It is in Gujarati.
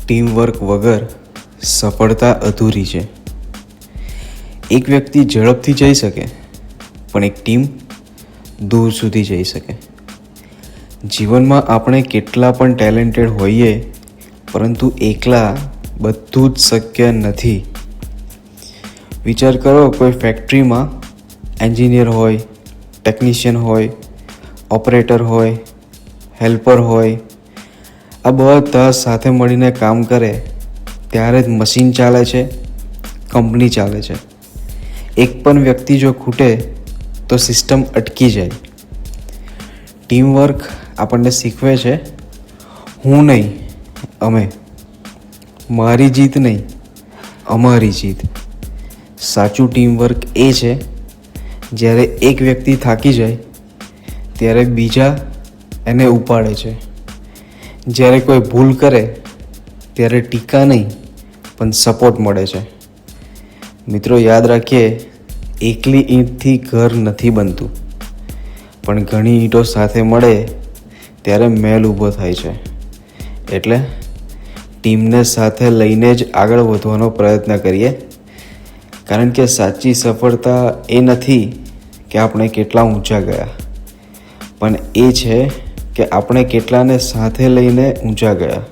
ટીમવર્ક વગર સફળતા અધૂરી છે. એક વ્યક્તિ ઝડપથી જઈ શકે, પણ એક ટીમ દૂર સુધી જઈ શકે. જીવનમાં આપણે કેટલા પણ ટેલેન્ટેડ હોઈએ, પરંતુ એકલા બધું જ શક્ય નથી. વિચાર કરો, કોઈ ફેક્ટરીમાં એન્જિનિયર હોય, ટેકનિશિયન હોય, ઓપરેટર હોય, હેલ્પર હોય, આ બધા સાથે મળીને કામ કરે ત્યારે જ મશીન ચાલે છે, કંપની ચાલે છે. એક પણ વ્યક્તિ જો ખૂટે તો સિસ્ટમ અટકી જાય. ટીમવર્ક આપણને શીખવે છે, હું નહીં, અમે. મારી જીત નહીં, અમારી જીત. સાચું ટીમવર્ક એ છે જ્યારે એક વ્યક્તિ થાકી જાય ત્યારે બીજા એને ઉપાડે છે. જ્યારે કોઈ ભૂલ કરે ત્યારે ટીકા નહીં, પણ સપોર્ટ મળે છે. મિત્રો, યાદ રાખીએ, એકલી ઈંટથી ઘર નથી બનતું, પણ ઘણી ઈંટો સાથે મળે ત્યારે મહેલ ઊભો થાય છે. એટલે ટીમને સાથે લઈને જ આગળ વધવાનો પ્રયત્ન કરીએ, કારણ કે સાચી સફળતા એ નથી કે આપણે કેટલા ઊંચા ગયા, પણ એ છે કે આપણે કેટલાને સાથે લઈને ઊંચા ગયા.